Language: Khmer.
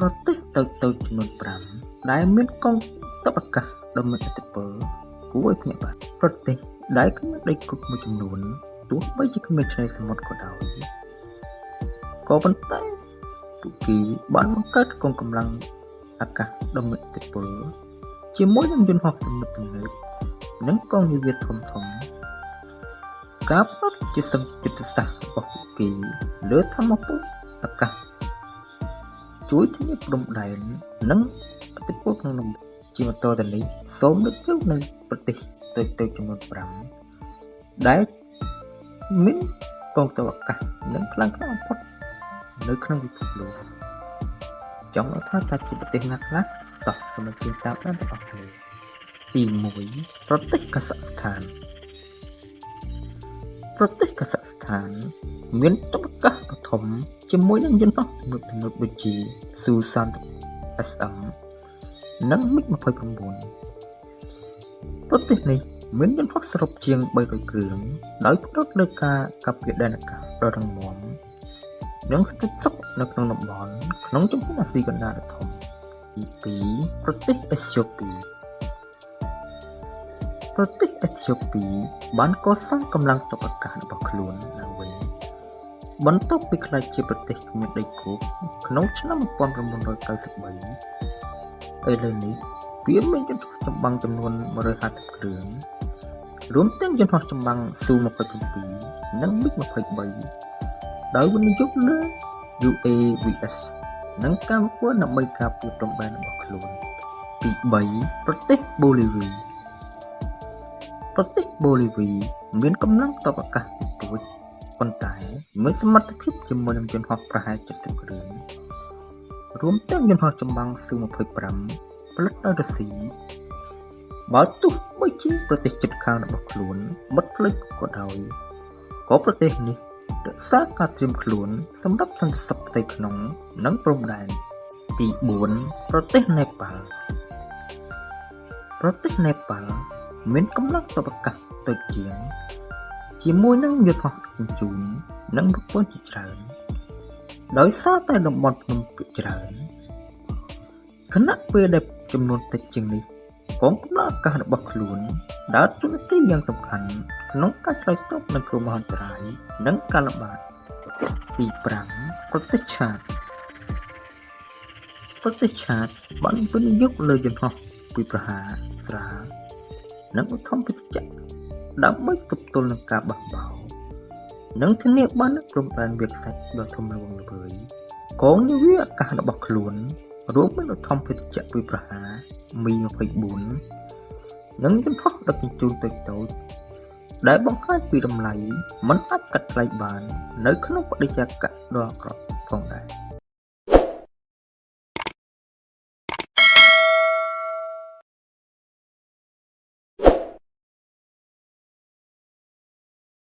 ប្រទេសទៅចំនួន5ដែលមានកងទ័ពអាកាសដ៏មានឥទ្ធិពលគួរឲ្យភ្ញាក់ផ្អើលប្រទេសដែលគ្មានដីគោកមួយចំនួនទោះបីជាគ្មានឆ្នេរសមុទ្រក៏ដោយក៏ប៉ុន្តែពួកគេបានបង្កើតកងកម្លាំងអាកាសដ៏មានឥទ្ធិពលជាមួយនឹងយន្តហោះទំនើបនិងកងនាវាធំការផ្ដោតជាសង្កេតសាស្ត្ររបស់ពួកគេលើធម្មពលអាកាសជួយធានាព្រំដែននិងឥទ្ធិពលក្នុងតំបន់ជាបន្តទៅនេះសូមលើកយកនៅប្រទេសទៅចំនួន5ដែលមានកងទ័ពអាកាសនិងខ្លាំងក្លាបំផុតនៅក្នុងពិភពលោកចង់ថាតើជាប្រទេសណាខ្លះតោះសម្រាប់ជាតាមដានទាំងអស់គ្នាទី1ប្រទេសកាហ្សាក់ស្ថានប្រទេសកាហ្សាក់ស្ថានមានទ័ពអាកាសដ៏ធំជាមួយនឹងយន្តហោះទំនើបដូចជា Su-30SM និង MiG-29 ប្រទេសនេះមានយន្តហោះសរុបជាង300គ្រឿងដោយផ្ដោតលើការការពារដែនអាកាសដ៏រឹងមាំនិងសន្តិសុខនៅក្នុងតំបន់ក្នុងជំហានអាស៊ីកណ្ដាលដ៏ធំទី2ប្រទេសអេត្យូពីប្រទេសអេត្យូពីបានកសាងកម្លាំងទ័ពអាកាសរបស់ខ្លួនឡើងវិញបន្ទាប់ពីក្លាយជាប្រទេសគ្មានដីគោកក្នុងឆ្នាំ1993ឥឡូវនេះវាមានយន្តហោះចម្បាំងចំនួន150គ្រឿងរួមទាំងយន្តហោះចម្បាំង Su-27 និង MiG-23 ដោយវិនិយោគលើ UAVs និងការប្រកួតដើម្បីការពារព្រំដែនរបស់ខ្លួនទី3ប្រទេសបូលីវីប្រទេសបូលីវីមានកម្លាំងទ័ពអាកាសតិចតួចប៉ុន្តែមានសមត្ថភាពជាមួយនឹងយន្តហោះប្រហែល70គ្រឿងរួមទាំងយន្តហោះចម្បាំង Su-25 ផលិតដោយរុស្ស៊ីបើទោះបីជាប្រទេសជិតខាងរបស់ខ្លួនបិទផ្លូវក៏ដោយក៏ប្រទេសនេះរក្សាការត្រៀមខ្លួនសម្រាប់សន្តិសុខផ្ទៃក្នុងនិងព្រំដែនទី4ប្រទេសណេប៉ាល់ប្រទេសណេប៉ាល់មានកម្លាំងទ័ពអាកាសតូចជាងជាមួយនឹងយន្តហោះជញ្ជូននិងប្រព័ន្ធជាច្រើនដោយសារតែតំបន់ភ្នំភាគច្រើនខណៈពេលដែលចំនួនតិចជាងនេះកងកម្លាំងអាកាសរបស់ខ្លួនដើរតួនាទីយ៉ាងសំខាន់ក្នុងការឆ្លើយតបនឹងគ្រោះមហន្តរាយនិងការល្បាតទី5ប្រទេសឆាតប្រទេសឆាតបានវិនិយោគលើយន្តហោះពីប្រហារស្រាលនិងឧទ្ធម្ភាគចក្រដើម្បីទប់ទល់នឹងការបះបោរនិងធានាបាននូវព្រំដែនវាលខ្សាច់ដ៏ធំល្វឹងល្វើយកងនាវាអាកាសរបស់ខ្លួនរួមមានឧទ្ធម្ភាគចក្រពីប្រហារ Mi-24 និងយន្តហោះដឹកជញ្ជូនតូចៗដែលបង្ហាញពីតម្លៃមិនអាចកាត់ថ្លៃបាននៅក្នុងបរិយាកាសដ៏អាក្រក់ផងដែរ